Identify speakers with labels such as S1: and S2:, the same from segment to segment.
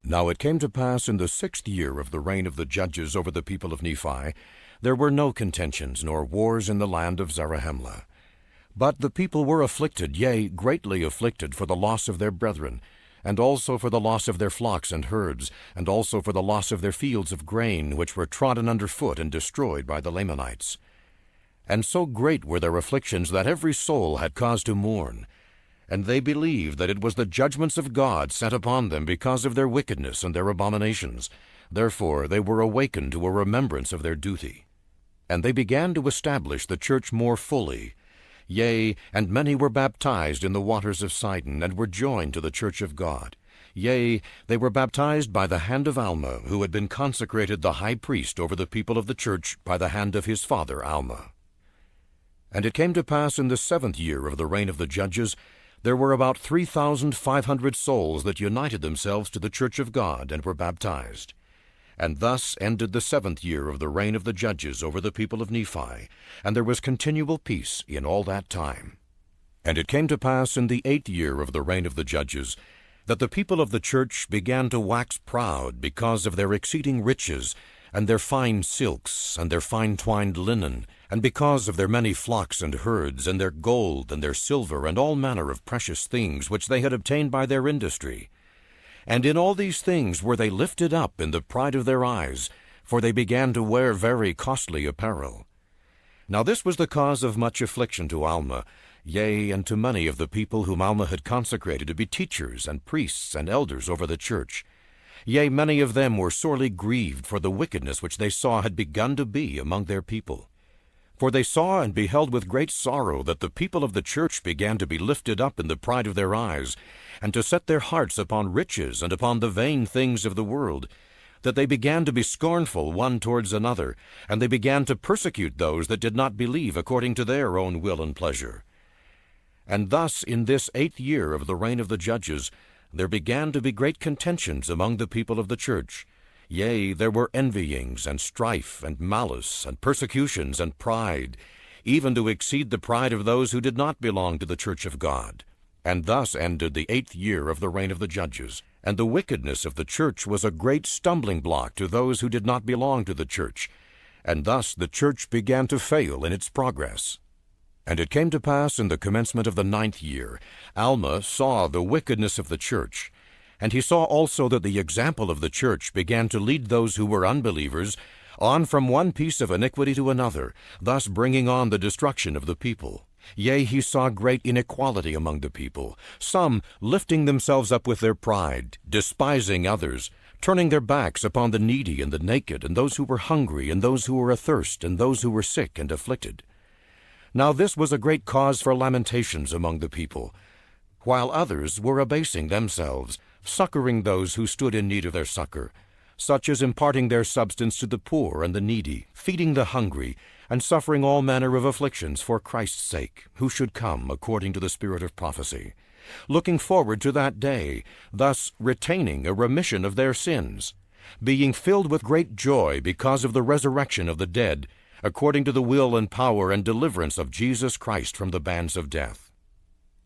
S1: Now it came to pass in the 6th year of the reign of the judges over the people of Nephi, there were no contentions nor wars in the land of Zarahemla. But the people were afflicted, yea, greatly afflicted, for the loss of their brethren, and also for the loss of their flocks and herds, and also for the loss of their fields of grain, which were trodden under foot and destroyed by the Lamanites. And so great were their afflictions that every soul had cause to mourn. And they believed that it was the judgments of God sent upon them because of their wickedness and their abominations. Therefore they were awakened to a remembrance of their duty. And they began to establish the church more fully. Yea, and many were baptized in the waters of Sidon, and were joined to the church of God. Yea, they were baptized by the hand of Alma, who had been consecrated the high priest over the people of the church by the hand of his father Alma. And it came to pass in the 7th year of the reign of the judges, there were about 3,500 souls that united themselves to the church of God and were baptized. And thus ended the 7th year of the reign of the judges over the people of Nephi, and there was continual peace in all that time. And it came to pass in the 8th year of the reign of the judges, that the people of the church began to wax proud because of their exceeding riches, and their fine silks, and their fine twined linen, and because of their many flocks and herds, and their gold, and their silver, and all manner of precious things which they had obtained by their industry. And in all these things were they lifted up in the pride of their eyes, for they began to wear very costly apparel. Now this was the cause of much affliction to Alma, yea, and to many of the people whom Alma had consecrated to be teachers and priests and elders over the church. Yea, many of them were sorely grieved for the wickedness which they saw had begun to be among their people. For they saw and beheld with great sorrow that the people of the church began to be lifted up in the pride of their eyes, and to set their hearts upon riches and upon the vain things of the world, that they began to be scornful one towards another, and they began to persecute those that did not believe according to their own will and pleasure. And thus in this 8th year of the reign of the judges there began to be great contentions among the people of the church. Yea, there were envyings, and strife, and malice, and persecutions, and pride, even to exceed the pride of those who did not belong to the church of God. And thus ended the 8th year of the reign of the judges. And the wickedness of the church was a great stumbling block to those who did not belong to the church. And thus the church began to fail in its progress. And it came to pass in the commencement of the 9th year, Alma saw the wickedness of the church, and he saw also that the example of the church began to lead those who were unbelievers on from one piece of iniquity to another, thus bringing on the destruction of the people. Yea, he saw great inequality among the people, some lifting themselves up with their pride, despising others, turning their backs upon the needy and the naked, and those who were hungry, and those who were athirst, and those who were sick and afflicted. Now this was a great cause for lamentations among the people, while others were abasing themselves, succoring those who stood in need of their succor, such as imparting their substance to the poor and the needy, feeding the hungry, and suffering all manner of afflictions for Christ's sake, who should come according to the spirit of prophecy, looking forward to that day, thus retaining a remission of their sins, being filled with great joy because of the resurrection of the dead, according to the will and power and deliverance of Jesus Christ from the bands of death.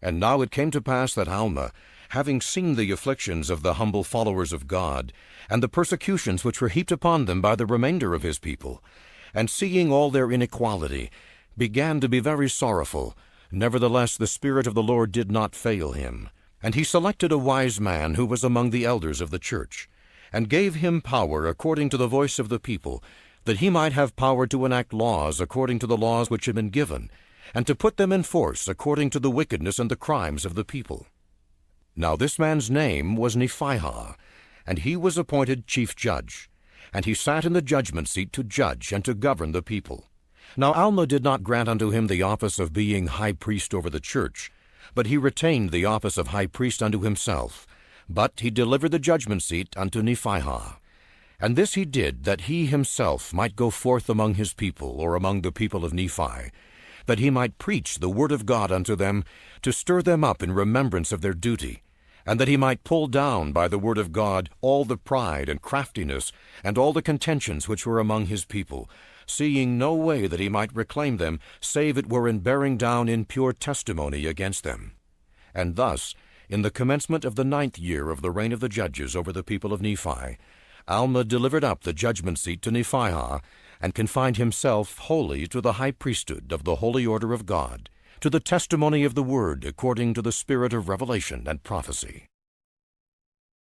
S1: And now it came to pass that Alma, having seen the afflictions of the humble followers of God, and the persecutions which were heaped upon them by the remainder of his people, and seeing all their inequality, began to be very sorrowful. Nevertheless the Spirit of the Lord did not fail him. And he selected a wise man who was among the elders of the church, and gave him power according to the voice of the people, that he might have power to enact laws according to the laws which had been given, and to put them in force according to the wickedness and the crimes of the people. Now this man's name was Nephihah, and he was appointed chief judge, and he sat in the judgment seat to judge and to govern the people. Now Alma did not grant unto him the office of being high priest over the church, but he retained the office of high priest unto himself, but he delivered the judgment seat unto Nephihah. And this he did, that he himself might go forth among his people, or among the people of Nephi, that he might preach the word of God unto them, to stir them up in remembrance of their duty, and that he might pull down by the word of God all the pride and craftiness, and all the contentions which were among his people, seeing no way that he might reclaim them, save it were in bearing down in pure testimony against them. And thus, In the commencement of the 9th year of the reign of the judges over the people of Nephi, Alma delivered up the judgment seat to Nephihah, and confined himself wholly to the high priesthood of the holy order of God, to the testimony of the word according to the spirit of revelation and prophecy.